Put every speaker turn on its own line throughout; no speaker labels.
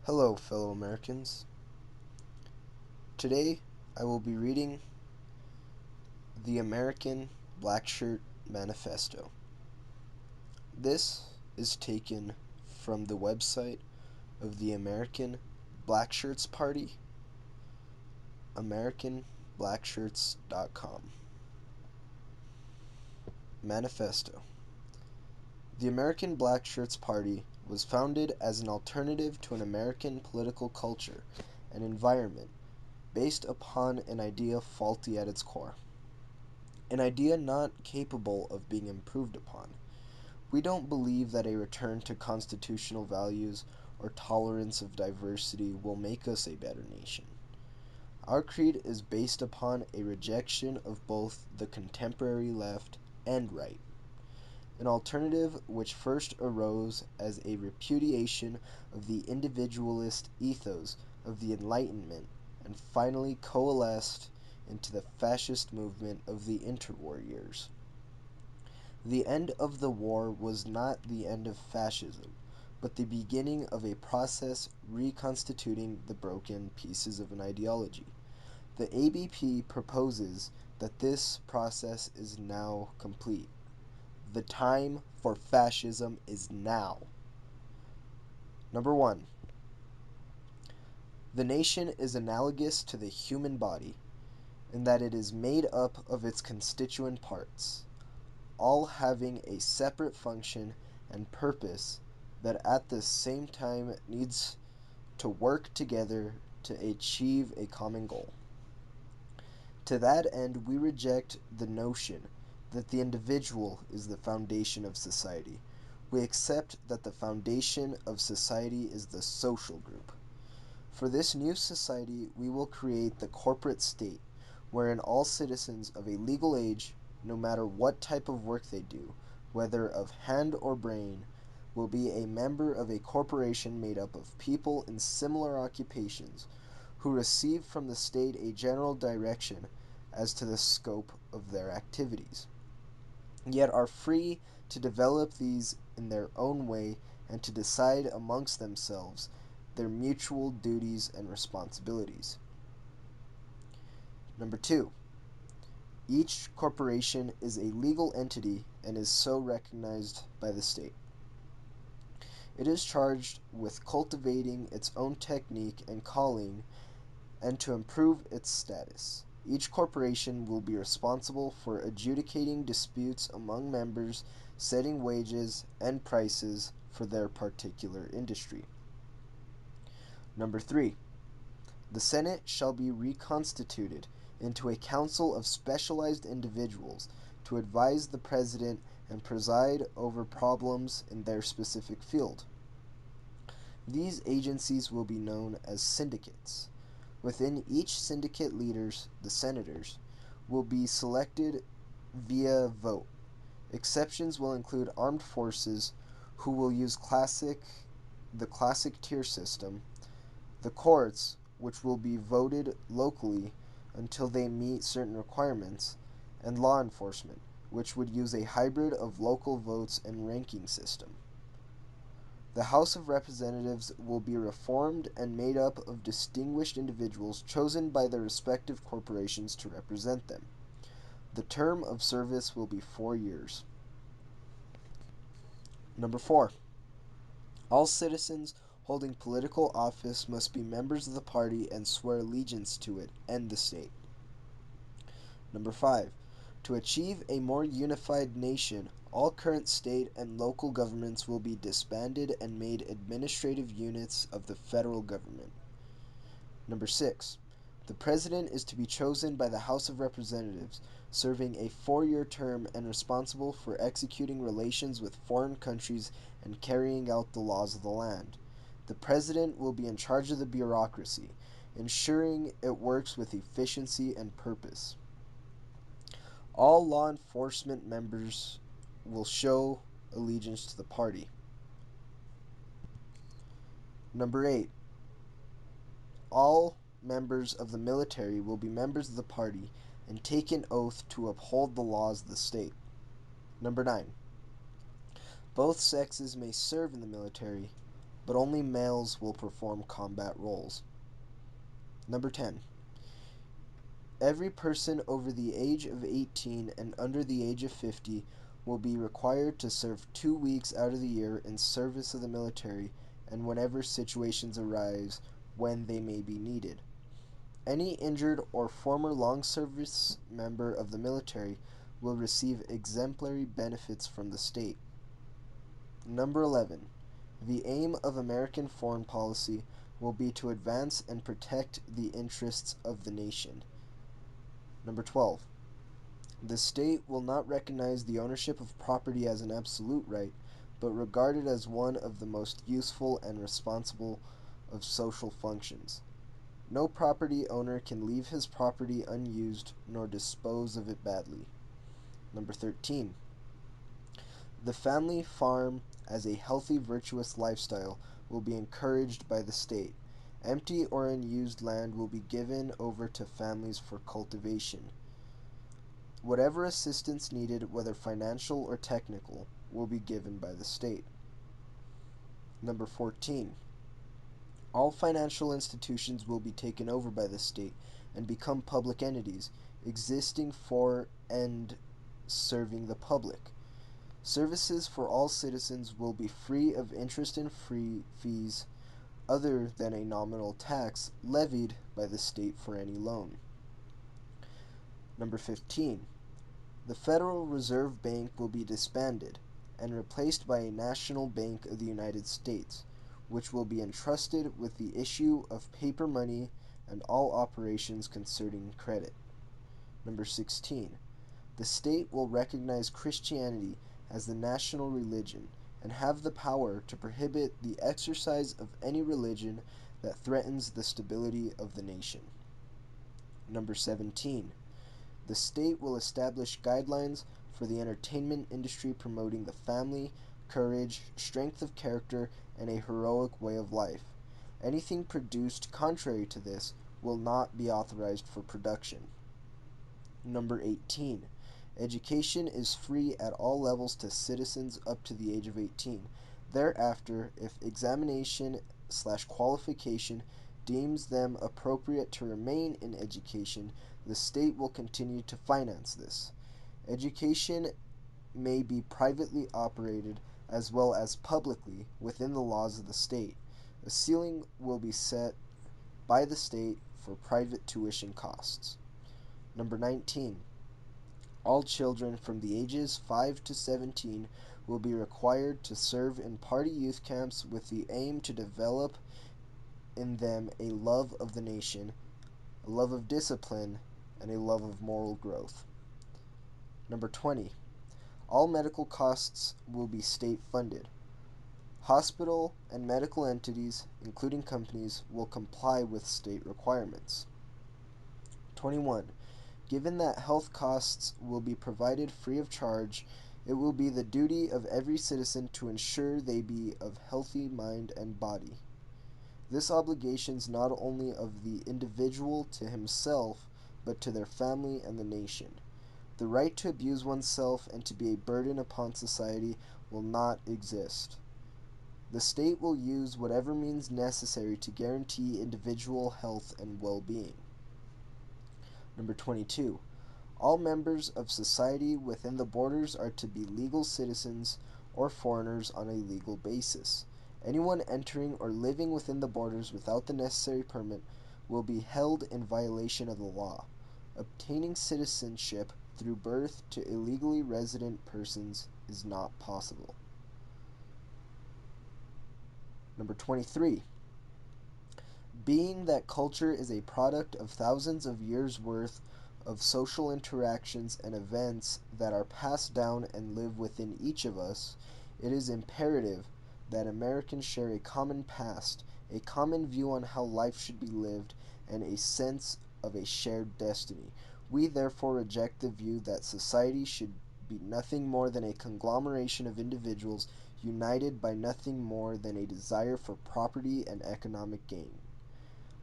Hello, fellow Americans. Today I will be reading the American Blackshirt Manifesto. This is taken from the website of the American Blackshirts Party, AmericanBlackshirts.com. Manifesto. The American Blackshirts Party was founded as an alternative to an American political culture and environment based upon an idea faulty at its core, an idea not capable of being improved upon. We don't believe that a return to constitutional values or tolerance of diversity will make us a better nation. Our creed is based upon a rejection of both the contemporary left and right, an alternative which first arose as a repudiation of the individualist ethos of the Enlightenment and finally coalesced into the fascist movement of the interwar years. The end of the war was not the end of fascism, but the beginning of a process reconstituting the broken pieces of an ideology. The ABP proposes that this process is now complete. The time for fascism is now. Number 1. The nation is analogous to the human body in that it is made up of its constituent parts, all having a separate function and purpose that at the same time needs to work together to achieve a common goal. To that end, we reject the notion that the individual is the foundation of society. We accept that the foundation of society is the social group. For this new society, we will create the corporate state, wherein all citizens of a legal age, no matter what type of work they do, whether of hand or brain, will be a member of a corporation made up of people in similar occupations who receive from the state a general direction as to the scope of their activities, yet are free to develop these in their own way and to decide amongst themselves their mutual duties and responsibilities. Number 2. Each corporation is a legal entity and is so recognized by the state. It is charged with cultivating its own technique and calling and to improve its status. Each corporation will be responsible for adjudicating disputes among members, setting wages and prices for their particular industry. Number 3. The Senate shall be reconstituted into a council of specialized individuals to advise the President and preside over problems in their specific field. These agencies will be known as syndicates. Within each syndicate leaders, the senators, will be selected via vote. Exceptions will include armed forces, who will use the classic tier system, the courts, which will be voted locally until they meet certain requirements, and law enforcement, which would use a hybrid of local votes and ranking system. The House of Representatives will be reformed and made up of distinguished individuals chosen by their respective corporations to represent them. The term of service will be 4 years. Number 4. All citizens holding political office must be members of the party and swear allegiance to it and the state. Number 5. To achieve a more unified nation, all current state and local governments will be disbanded and made administrative units of the federal government. Number 6. The President is to be chosen by the House of Representatives, serving a 4-year term and responsible for executing relations with foreign countries and carrying out the laws of the land. The President will be in charge of the bureaucracy, ensuring it works with efficiency and purpose. All law enforcement members will show allegiance to the party. Number 8. All members of the military will be members of the party and take an oath to uphold the laws of the state. Number 9. Both sexes may serve in the military, but only males will perform combat roles. Number 10. Every person over the age of 18 and under the age of 50 will be required to serve 2 weeks out of the year in service of the military and whenever situations arise when they may be needed. Any injured or former long service member of the military will receive exemplary benefits from the state. Number 11. The aim of American foreign policy will be to advance and protect the interests of the nation. Number 12. The state will not recognize the ownership of property as an absolute right, but regard it as one of the most useful and responsible of social functions. No property owner can leave his property unused nor dispose of it badly. Number 13. The family farm as a healthy, virtuous lifestyle will be encouraged by the state. Empty or unused land will be given over to families for cultivation. Whatever assistance needed, whether financial or technical, will be given by the state. Number 14. All financial institutions will be taken over by the state and become public entities, existing for and serving the public. Services for all citizens will be free of interest and free fees other than a nominal tax levied by the state for any loan. Number 15. The Federal Reserve Bank will be disbanded and replaced by a National Bank of the United States, which will be entrusted with the issue of paper money and all operations concerning credit. Number 16. The state will recognize Christianity as the national religion and have the power to prohibit the exercise of any religion that threatens the stability of the nation. Number 17. The state will establish guidelines for the entertainment industry promoting the family, courage, strength of character, and a heroic way of life. Anything produced contrary to this will not be authorized for production. Number 18. Education is free at all levels to citizens up to the age of 18. Thereafter, if examination/qualification deems them appropriate to remain in education, the state will continue to finance this. Education may be privately operated as well as publicly within the laws of the state. A ceiling will be set by the state for private tuition costs. Number 19. All children from the ages 5 to 17 will be required to serve in party youth camps with the aim to develop in them a love of the nation, a love of discipline, and a love of moral growth. Number 20. All medical costs will be state funded. Hospital and medical entities, including companies, will comply with state requirements. 21. Given that health costs will be provided free of charge, it will be the duty of every citizen to ensure they be of healthy mind and body. This obligation is not only of the individual to himself, but to their family and the nation. The right to abuse oneself and to be a burden upon society will not exist. The state will use whatever means necessary to guarantee individual health and well-being. Number 22. All members of society within the borders are to be legal citizens or foreigners on a legal basis. Anyone entering or living within the borders without the necessary permit will be held in violation of the law. Obtaining citizenship through birth to illegally resident persons is not possible. Number 23. Being that culture is a product of thousands of years' worth of social interactions and events that are passed down and live within each of us, it is imperative that Americans share a common past, a common view on how life should be lived, and a sense of a shared destiny. We therefore reject the view that society should be nothing more than a conglomeration of individuals united by nothing more than a desire for property and economic gain.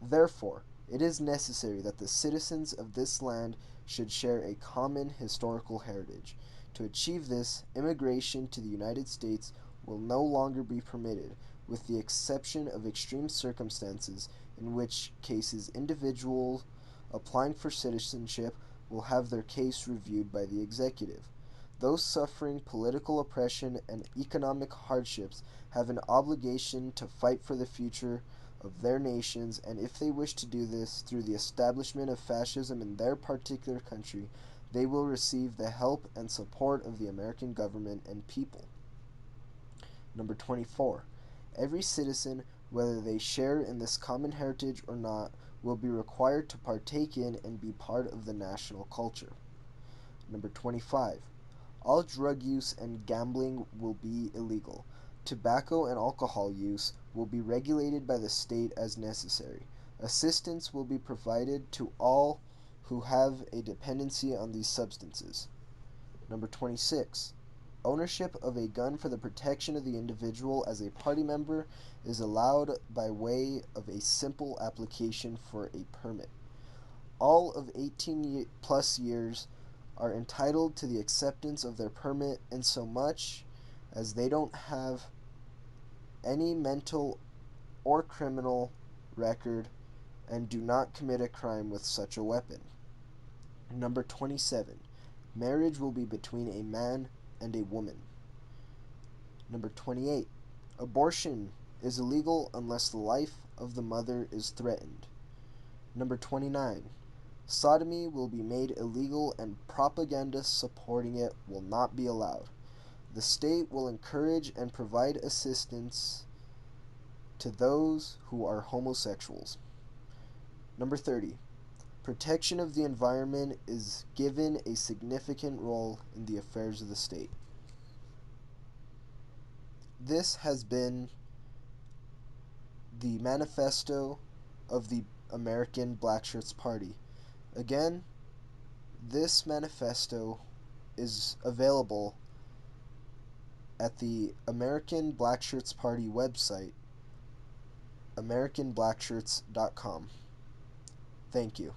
Therefore, it is necessary that the citizens of this land should share a common historical heritage. To achieve this, immigration to the United States will no longer be permitted, with the exception of extreme circumstances, in which cases individuals applying for citizenship will have their case reviewed by the executive. Those suffering political oppression and economic hardships have an obligation to fight for the future of their nations, and if they wish to do this through the establishment of fascism in their particular country, they will receive the help and support of the American government and people. Number 24. Every citizen, whether they share in this common heritage or not, will be required to partake in and be part of the national culture. Number 25. All drug use and gambling will be illegal. Tobacco and alcohol use will be regulated by the state as necessary. Assistance will be provided to all who have a dependency on these substances. Number 26. Ownership of a gun for the protection of the individual as a party member is allowed by way of a simple application for a permit. All of 18 plus years are entitled to the acceptance of their permit insomuch as they don't have any mental or criminal record and do not commit a crime with such a weapon. Number 27. Marriage will be between a man and a woman. Number 28. Abortion is illegal unless the life of the mother is threatened. Number 29. Sodomy will be made illegal and propaganda supporting it will not be allowed. The state will encourage and provide assistance to those who are homosexuals. Number 30. Protection of the environment is given a significant role in the affairs of the state. This has been the manifesto of the American Blackshirts Party. Again, this manifesto is available at the American Blackshirts Party website, americanblackshirts.com. Thank you.